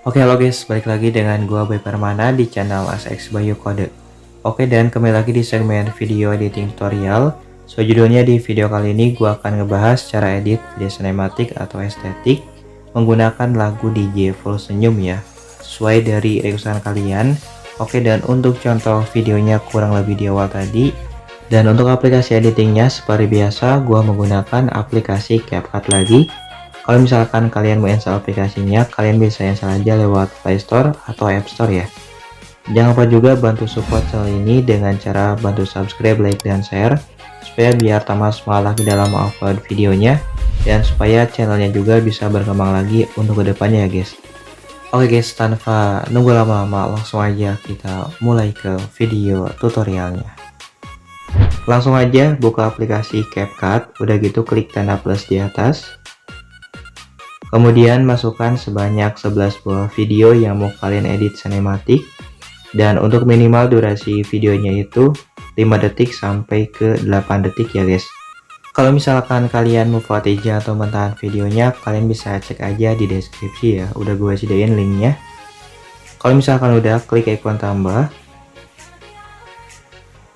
Oke, halo guys, balik lagi dengan gua Boy Permana di channel SX Bayu Kode. Oke, dan kembali lagi di segmen video editing tutorial. Judulnya di video kali ini gua akan ngebahas cara edit video sinematik atau estetik menggunakan lagu DJ Full Senyum ya, sesuai dari requestan kalian. Oke, dan untuk contoh videonya kurang lebih di awal tadi. Dan untuk aplikasi editingnya seperti biasa gua menggunakan aplikasi CapCut lagi. Kalau misalkan kalian mau install aplikasinya, kalian bisa install aja lewat Play Store atau App Store ya. Jangan lupa juga bantu support channel ini dengan cara bantu subscribe, like, dan share, supaya biar tambah semangat lagi dalam upload videonya, dan supaya channelnya juga bisa berkembang lagi untuk kedepannya ya guys. Oke guys, tanpa nunggu lama-lama, langsung aja kita mulai ke video tutorialnya. Langsung aja buka aplikasi CapCut, udah gitu klik tanda plus di atas. Kemudian masukkan sebanyak 11 buah video yang mau kalian edit sinematik. Dan untuk minimal durasi videonya itu 5 detik sampai ke 8 detik ya guys. Kalau misalkan kalian mau footage atau mentahan videonya, kalian bisa cek aja di deskripsi ya. Udah gue sediain linknya. Kalau misalkan udah, klik ikon tambah.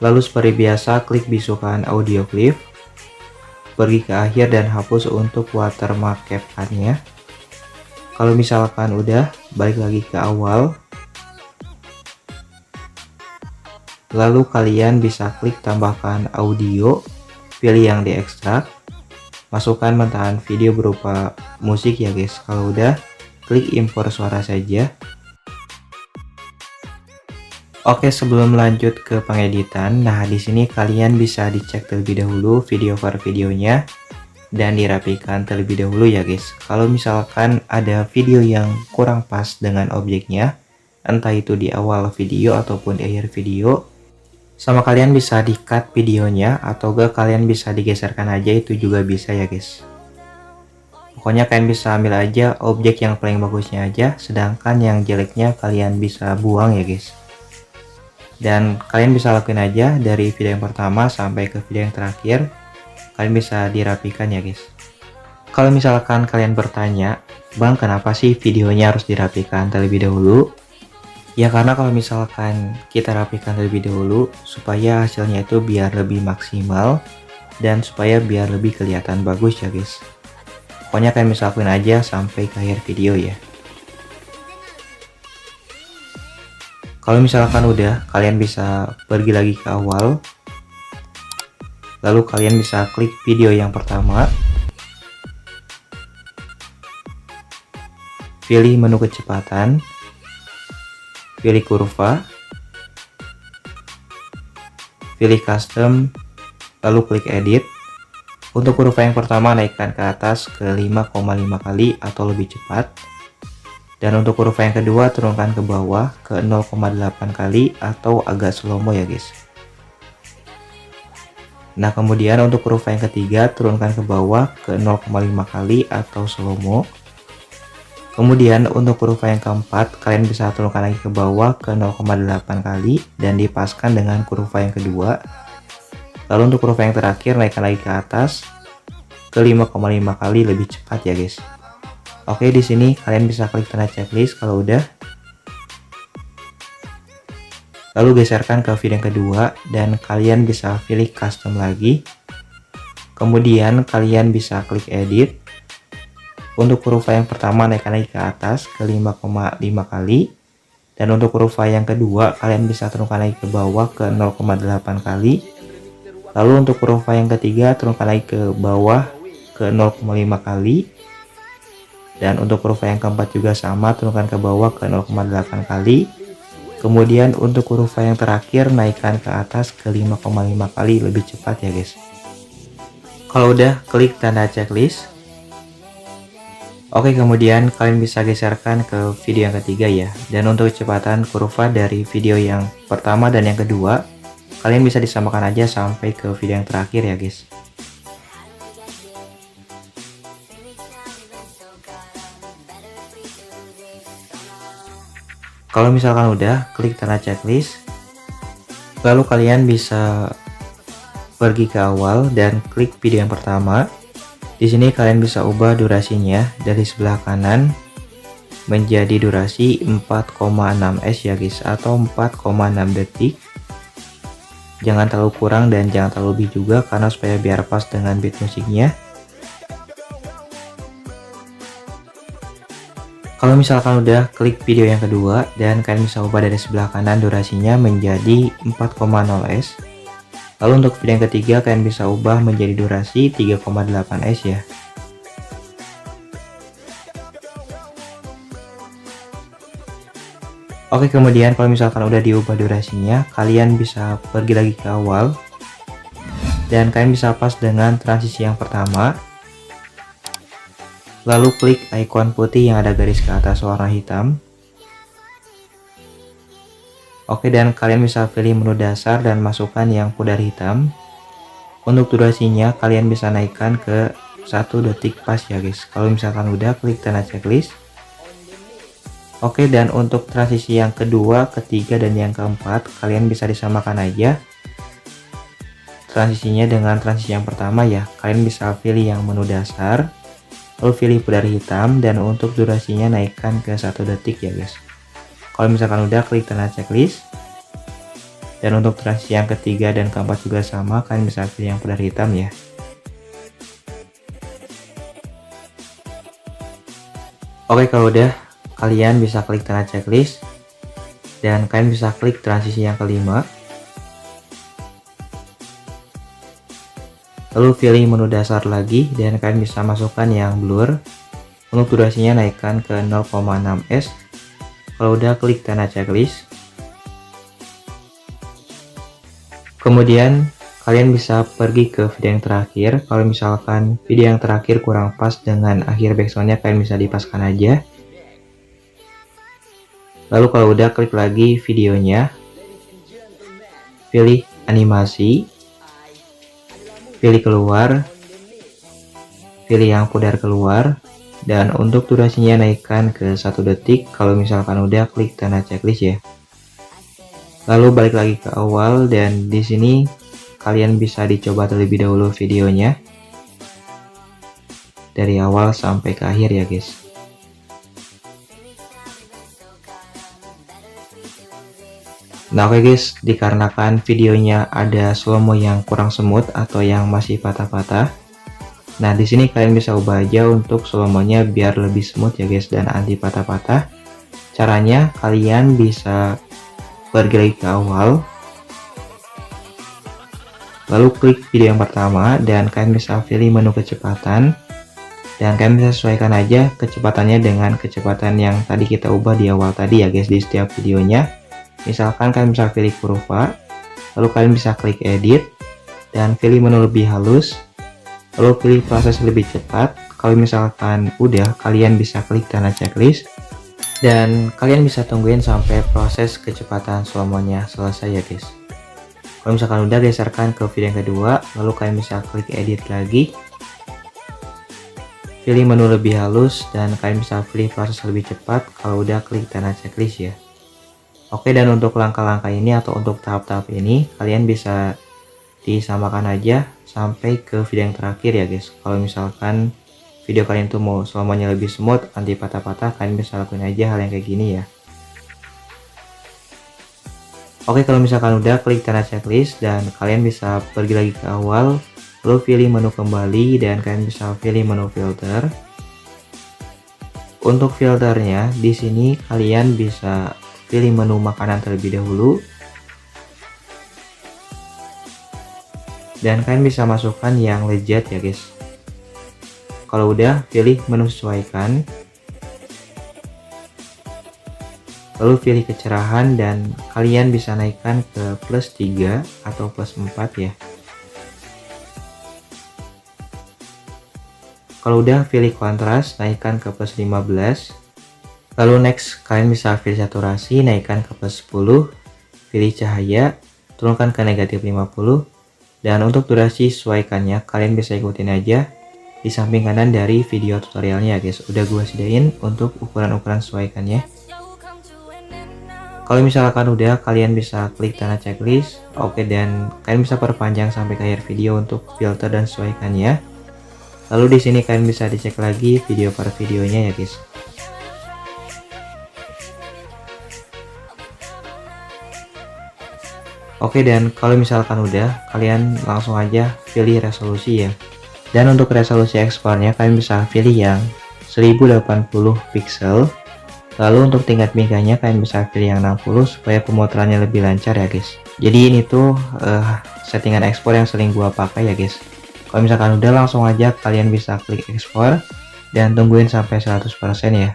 Lalu seperti biasa klik bisukan audio clip. Pergi ke akhir dan hapus untuk watermark CapCut-nya. Kalau misalkan udah, balik lagi ke awal. Lalu kalian bisa klik tambahkan audio, pilih yang diekstrak. Masukkan mentahan video berupa musik ya guys. Kalau udah, klik impor suara saja. Oke, sebelum lanjut ke pengeditan, nah di sini kalian bisa dicek terlebih dahulu video per videonya dan dirapikan terlebih dahulu ya guys. Kalau misalkan ada video yang kurang pas dengan objeknya, entah itu di awal video ataupun di akhir video, sama kalian bisa di-cut videonya atau gak kalian bisa digeserkan aja, itu juga bisa ya guys. Pokoknya kalian bisa ambil aja objek yang paling bagusnya aja, sedangkan yang jeleknya kalian bisa buang ya guys. Dan kalian bisa lakuin aja dari video yang pertama sampai ke video yang terakhir. Kalian bisa dirapikan ya guys. Kalau misalkan kalian bertanya, bang kenapa sih videonya harus dirapikan terlebih dahulu? Ya karena kalau misalkan kita rapikan terlebih dahulu, supaya hasilnya itu biar lebih maksimal dan supaya biar lebih kelihatan bagus ya guys. Pokoknya kalian bisa lakuin aja sampai ke akhir video ya. Kalau misalkan udah, kalian bisa pergi lagi ke awal. Lalu kalian bisa klik video yang pertama. Pilih menu kecepatan. Pilih kurva. Pilih custom. Lalu klik edit. Untuk kurva yang pertama naikkan ke atas ke 5,5 kali atau lebih cepat. Dan untuk kurva yang kedua turunkan ke bawah ke 0,8 kali atau agak slow-mo ya guys. Nah kemudian untuk kurva yang ketiga turunkan ke bawah ke 0,5 kali atau slow-mo. Kemudian untuk kurva yang keempat kalian bisa turunkan lagi ke bawah ke 0,8 kali dan dipaskan dengan kurva yang kedua. Lalu untuk kurva yang terakhir naikkan lagi ke atas ke 5,5 kali lebih cepat ya guys. Oke, di sini kalian bisa klik tanda checklist kalau udah. Lalu geserkan ke video yang kedua dan kalian bisa pilih custom lagi. Kemudian kalian bisa klik edit. Untuk kurva yang pertama naikkan lagi ke atas ke 5,5 kali. Dan untuk kurva yang kedua kalian bisa turunkan lagi ke bawah ke 0,8 kali. Lalu untuk kurva yang ketiga turunkan lagi ke bawah ke 0,5 kali. Dan untuk kurva yang keempat juga sama, turunkan ke bawah ke 0,8 kali. Kemudian untuk kurva yang terakhir naikkan ke atas ke 5,5 kali lebih cepat ya guys. Kalau udah, klik tanda checklist. Oke, kemudian kalian bisa geserkan ke video yang ketiga ya. Dan untuk kecepatan kurva dari video yang pertama dan yang kedua, kalian bisa disamakan aja sampai ke video yang terakhir ya guys. Kalau misalkan udah, klik tanda checklist. Lalu kalian bisa pergi ke awal dan klik video yang pertama. Di sini kalian bisa ubah durasinya dari sebelah kanan menjadi durasi 4,6s ya guys, atau 4,6 detik. Jangan terlalu kurang dan jangan terlalu lebih juga, karena supaya biar pas dengan beat musiknya. Kalau misalkan udah klik video yang kedua dan kalian bisa ubah dari sebelah kanan durasinya menjadi 4,0s. Lalu untuk video yang ketiga kalian bisa ubah menjadi durasi 3,8s ya. Oke, kemudian kalau misalkan udah diubah durasinya, kalian bisa pergi lagi ke awal dan kalian bisa pas dengan transisi yang pertama. Lalu klik icon putih yang ada garis ke atas warna hitam. Oke, dan kalian bisa pilih menu dasar dan masukkan yang pudar hitam. Untuk durasinya kalian bisa naikkan ke 1 detik pas ya guys. Kalau misalkan udah, klik tanda checklist. Oke, dan untuk transisi yang kedua, ketiga, dan yang keempat kalian bisa disamakan aja transisinya dengan transisi yang pertama ya. Kalian bisa pilih yang menu dasar, lalu pilih pudar hitam, dan untuk durasinya naikkan ke 1 detik ya guys. Kalau misalkan udah, klik tanda checklist. Dan untuk transisi yang ketiga dan keempat juga sama, kalian bisa pilih yang pudar hitam ya. Oke, kalau udah, kalian bisa klik tanda checklist dan kalian bisa klik transisi yang kelima. Lalu pilih menu dasar lagi dan kalian bisa masukkan yang blur. Untuk durasinya naikkan ke 0,6s. Kalau udah, klik tanda checklist. Kemudian kalian bisa pergi ke video yang terakhir. Kalau misalkan video yang terakhir kurang pas dengan akhir backsoundnya, kalian bisa dipaskan aja. Lalu kalau udah, klik lagi videonya, pilih animasi, pilih keluar, pilih yang pudar keluar, dan untuk durasinya naikkan ke 1 detik. Kalau misalkan udah, klik tanda checklist ya. Lalu balik lagi ke awal dan di sini kalian bisa dicoba terlebih dahulu videonya dari awal sampai ke akhir ya guys. Nah oke guys, dikarenakan videonya ada slow-mo yang kurang smooth atau yang masih patah-patah, nah di sini kalian bisa ubah aja untuk slow-mo-nya biar lebih smooth ya guys dan anti patah-patah. Caranya kalian bisa pergi lagi ke awal, lalu klik video yang pertama dan kalian bisa pilih menu kecepatan dan kalian bisa sesuaikan aja kecepatannya dengan kecepatan yang tadi kita ubah di awal tadi ya guys di setiap videonya. Misalkan kalian bisa pilih kurva, lalu kalian bisa klik edit dan pilih menu lebih halus, lalu pilih proses lebih cepat. Kalau misalkan udah, kalian bisa klik tanda checklist dan kalian bisa tungguin sampai proses kecepatan slow-mo-nya selesai ya guys. Kalau misalkan udah, geserkan ke video yang kedua, lalu kalian bisa klik edit lagi, pilih menu lebih halus dan kalian bisa pilih proses lebih cepat. Kalau udah, klik tanda checklist ya. Oke, dan untuk langkah-langkah ini atau untuk tahap-tahap ini kalian bisa disamakan aja sampai ke video yang terakhir ya guys. Kalau misalkan video kalian tuh mau slow-mo-nya lebih smooth, anti patah-patah, kalian bisa lakuin aja hal yang kayak gini ya. Oke, kalau misalkan udah, klik tanda checklist dan kalian bisa pergi lagi ke awal, lalu pilih menu kembali dan kalian bisa pilih menu filter. Untuk filternya di sini kalian bisa pilih menu makanan terlebih dahulu dan kalian bisa masukkan yang legit ya guys. Kalau udah, pilih menu sesuaikan, lalu pilih kecerahan dan kalian bisa naikkan ke plus 3 atau plus 4 ya. Kalau udah, pilih kontras, naikkan ke plus 15. Lalu next, kalian bisa pilih saturasi, naikkan ke plus 10, pilih cahaya, turunkan ke negatif 50, dan untuk durasi sesuaikannya kalian bisa ikutin aja di samping kanan dari video tutorialnya ya guys. Udah gue sediain untuk ukuran-ukuran sesuaikannya. Kalau misalkan udah, kalian bisa klik tanda checklist, oke, dan kalian bisa perpanjang sampai ke akhir video untuk filter dan sesuaikannya. Lalu di sini kalian bisa dicek lagi video per videonya ya guys. Oke, dan kalau misalkan udah, kalian langsung aja pilih resolusi ya. Dan untuk resolusi ekspornya kalian bisa pilih yang 1080 pixel. Lalu untuk tingkat meganya kalian bisa pilih yang 60 supaya pemutarannya lebih lancar ya guys. Jadi ini tuh settingan ekspor yang sering gua pakai ya guys. Kalau misalkan udah, langsung aja kalian bisa klik ekspor dan tungguin sampai 100% ya.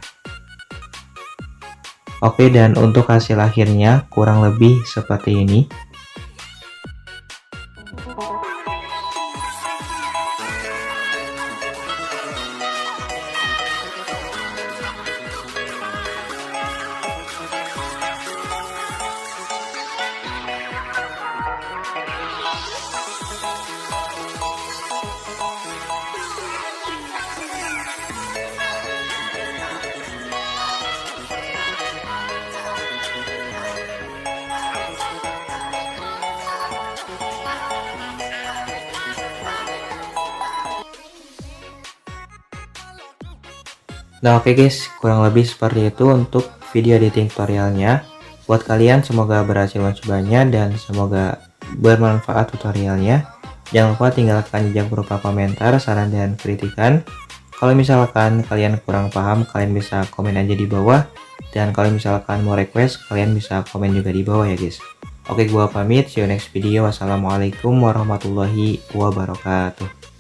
Oke, dan untuk hasil akhirnya kurang lebih seperti ini. Nah oke guys, kurang lebih seperti itu untuk video editing tutorialnya. Buat kalian semoga berhasil mencobanya dan semoga bermanfaat tutorialnya. Jangan lupa tinggalkan jejak berupa komentar, saran, dan kritikan. Kalau misalkan kalian kurang paham, kalian bisa komen aja di bawah. Dan kalau misalkan mau request, kalian bisa komen juga di bawah ya guys. Oke, gua pamit, see you next video. Wassalamualaikum warahmatullahi wabarakatuh.